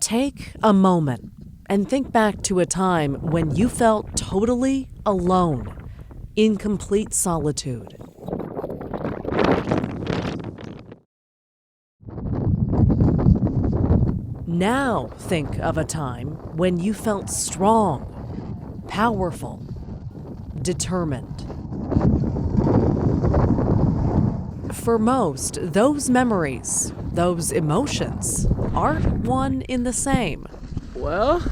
Take a moment and think back to a time when you felt totally alone, in complete solitude. Now think of a time when you felt strong, powerful, determined. For most, those memories, those emotions, aren't one in the same. Well,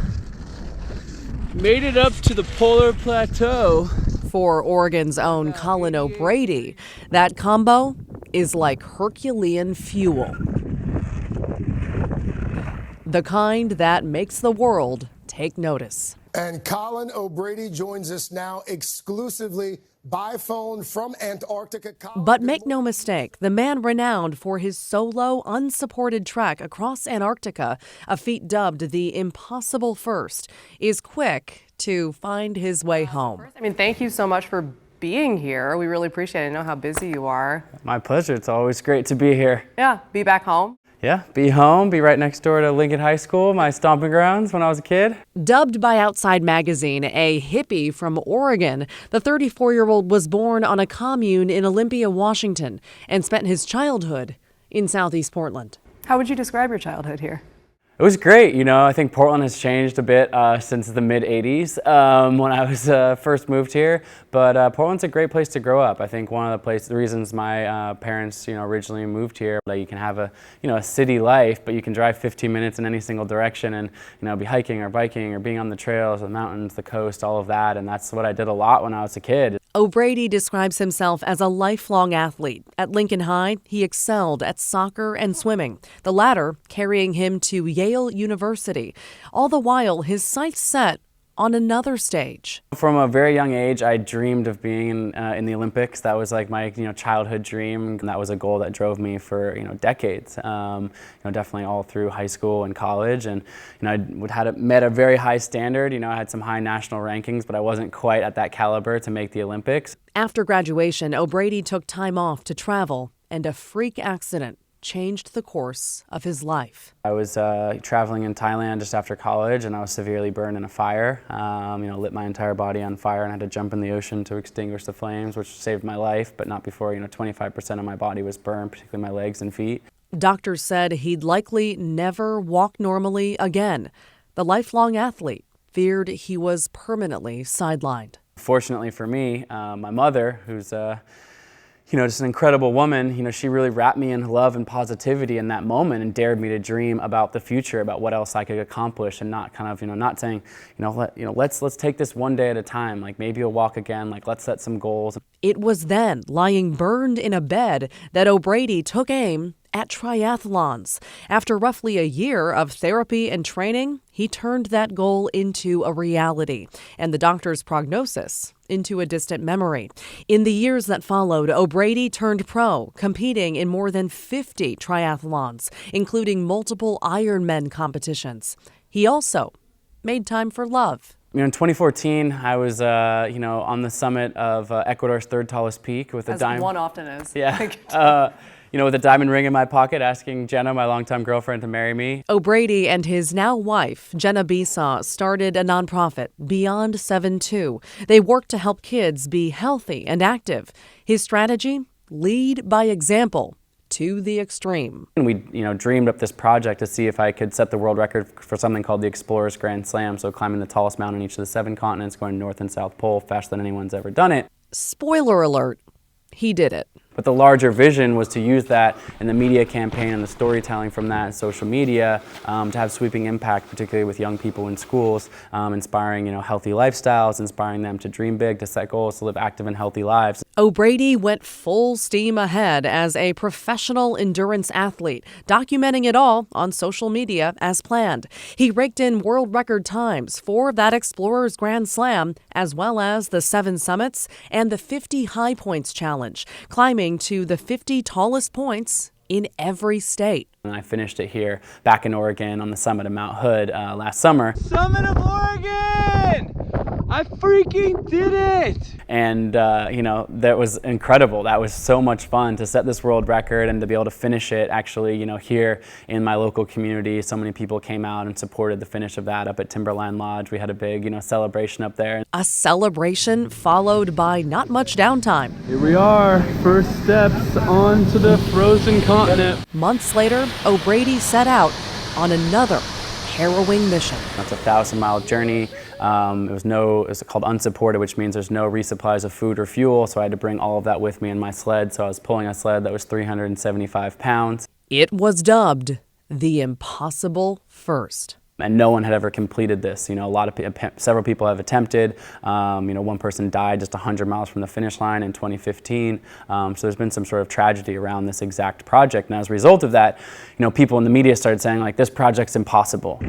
made it up to the polar plateau. For Oregon's own Colin O'Brady, that combo is like Herculean fuel. The kind that makes the world take notice. And Colin O'Brady joins us now exclusively by phone from Antarctica. But make no mistake, the man renowned for his solo, unsupported trek across Antarctica, a feat dubbed the impossible first, is quick to find his way home. I mean, thank you so much for being here. We really appreciate it. I know how busy you are. My pleasure. It's always great to be here. Yeah, be back home. Yeah, be home, be right next door to Lincoln High School, my stomping grounds when I was a kid. Dubbed by Outside Magazine a hippie from Oregon, the 34-year-old was born on a commune in Olympia, Washington, and spent his childhood in Southeast Portland. How would you describe your childhood here? It was great. You know, I think Portland has changed a bit since the mid-'80s when I was first moved here. But Portland's a great place to grow up. I think one of the reasons my parents, originally moved here, that you can have a city life, but you can drive 15 minutes in any single direction and, be hiking or biking or being on the trails, the mountains, the coast, all of that. And that's what I did a lot when I was a kid. O'Brady describes himself as a lifelong athlete. At Lincoln High, he excelled at soccer and swimming, the latter carrying him to Yale University. All the while, his sights set on another stage. From a very young age, I dreamed of being in the Olympics. That was like my childhood dream. And that was a goal that drove me for decades. Definitely all through high school and college. And I met a very high standard. I had some high national rankings, but I wasn't quite at that caliber to make the Olympics. After graduation, O'Brady took time off to travel, and a freak accident changed the course of his life. I was traveling in Thailand just after college, and I was severely burned in a fire. Lit my entire body on fire and had to jump in the ocean to extinguish the flames, which saved my life, but not before 25% of my body was burned, particularly my legs and feet. Doctors said he'd likely never walk normally again. The lifelong athlete feared he was permanently sidelined. Fortunately for me, my mother, who's just an incredible woman, she really wrapped me in love and positivity in that moment and dared me to dream about the future, about what else I could accomplish, and not kind of, not saying, let's take this one day at a time. Like, maybe you'll walk again. Like, let's set some goals. It was then, lying burned in a bed, that O'Brady took aim at triathlons. After roughly a year of therapy and training, he turned that goal into a reality, and the doctor's prognosis into a distant memory. In the years that followed, O'Brady turned pro, competing in more than 50 triathlons, including multiple Ironman competitions. He also made time for love. In 2014, I was, on the summit of Ecuador's third tallest peak with a diamond. As one often is. Yeah. With a diamond ring in my pocket, asking Jenna, my longtime girlfriend, to marry me. O'Brady and his now wife, Jenna Besaw, started a nonprofit, Beyond 7-2. They work to help kids be healthy and active. His strategy? Lead by example to the extreme. And we, dreamed up this project to see if I could set the world record for something called the Explorer's Grand Slam, so climbing the tallest mountain in each of the 7 continents, going north and south pole faster than anyone's ever done it. Spoiler alert, he did it. But the larger vision was to use that in the media campaign and the storytelling from that and social media to have sweeping impact, particularly with young people in schools, inspiring healthy lifestyles, inspiring them to dream big, to set goals, to live active and healthy lives. O'Brady went full steam ahead as a professional endurance athlete, documenting it all on social media as planned. He raked in world record times for that Explorer's Grand Slam, as well as the 7 summits and the 50 high points challenge, climbing to the 50 tallest points in every state. And I finished it here back in Oregon on the summit of Mount Hood last summer. Summit of Oregon! I freaking did it! And you know, that was incredible. That was so much fun to set this world record and to be able to finish it actually, you know, here in my local community. So many people came out and supported the finish of that up at Timberline Lodge. We had a big, you know, celebration up there. A celebration followed by not much downtime. Here we are, first steps onto the frozen continent. Months later, O'Brady set out on another harrowing mission. That's a 1,000-mile journey. It was called unsupported, which means there's no resupplies of food or fuel, so I had to bring all of that with me in my sled. So I was pulling a sled that was 375 pounds. It was dubbed the impossible first. And no one had ever completed this. You know, several people have attempted. You know, one person died just 100 miles from the finish line in 2015. So there's been some sort of tragedy around this exact project. And as a result of that, you know, people in the media started saying, like, this project's impossible.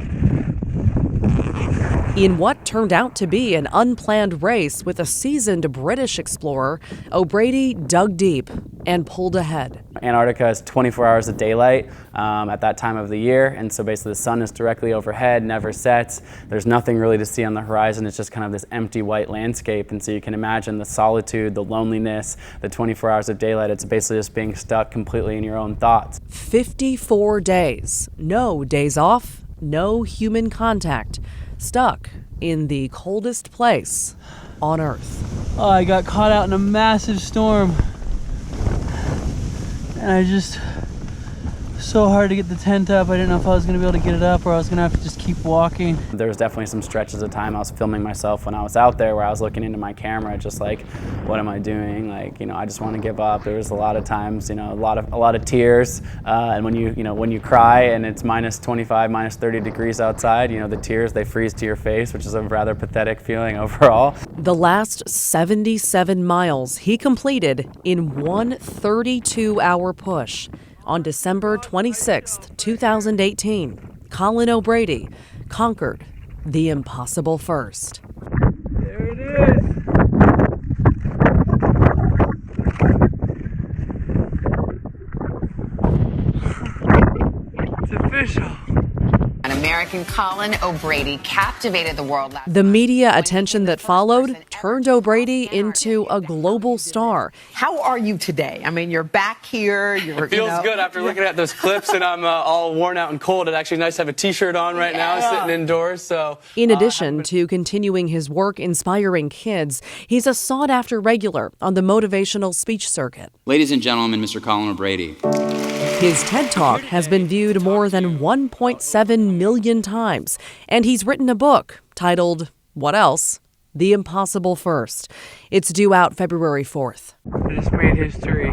In what turned out to be an unplanned race with a seasoned British explorer, O'Brady dug deep and pulled ahead. Antarctica has 24 hours of daylight at that time of the year, and so basically the sun is directly overhead, never sets. There's nothing really to see on the horizon. It's just kind of this empty white landscape, and so you can imagine the solitude, the loneliness, the 24 hours of daylight. It's basically just being stuck completely in your own thoughts. 54 days, no days off, no human contact, stuck in the coldest place on Earth. Oh, I got caught out in a massive storm. And I just, so hard to get the tent up. I didn't know if I was gonna be able to get it up or I was gonna have to just keep walking. There was definitely some stretches of time I was filming myself when I was out there where I was looking into my camera just like, what am I doing? Like, you know, I just want to give up. There was a lot of times, you know, a lot of tears. And when you cry and it's minus 25, minus 30 degrees outside, you know, the tears, they freeze to your face, which is a rather pathetic feeling overall. The last 77 miles he completed in one 32-hour push. On December 26, 2018, Colin O'Brady conquered the impossible first. There it is. It's official. An American Colin O'Brady captivated the world last The month. media attention that followed turned O'Brady into a global star. How are you today? I mean, you're back here. It feels good after looking at those clips and I'm all worn out and cold. It's actually nice to have a t-shirt on right now, sitting indoors. So, In addition to continuing his work inspiring kids, he's a sought-after regular on the motivational speech circuit. Ladies and gentlemen, Mr. Colin O'Brady. His TED Talk has been viewed more than 1.7 million times, and he's written a book titled, what else? The Impossible First. It's due out February 4th. I just made history.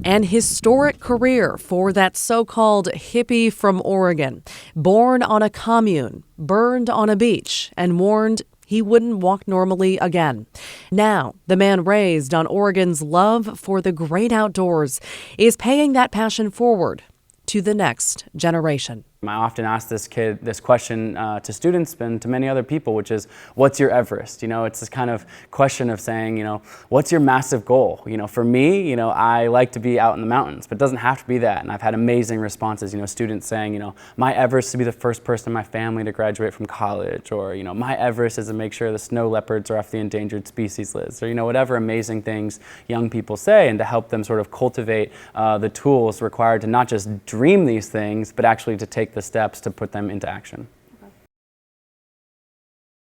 An historic career for that so-called hippie from Oregon, born on a commune, burned on a beach, and warned he wouldn't walk normally again. Now, the man raised on Oregon's love for the great outdoors is paying that passion forward to the next generation. I often ask this question to students and to many other people, which is, what's your Everest? You know, it's this kind of question of saying, you know, what's your massive goal? You know, for me, you know, I like to be out in the mountains, but it doesn't have to be that. And I've had amazing responses, you know, students saying, you know, my Everest is to be the first person in my family to graduate from college, or, you know, my Everest is to make sure the snow leopards are off the endangered species list, or, you know, whatever amazing things young people say, and to help them sort of cultivate the tools required to not just dream these things, but actually to take the steps to put them into action.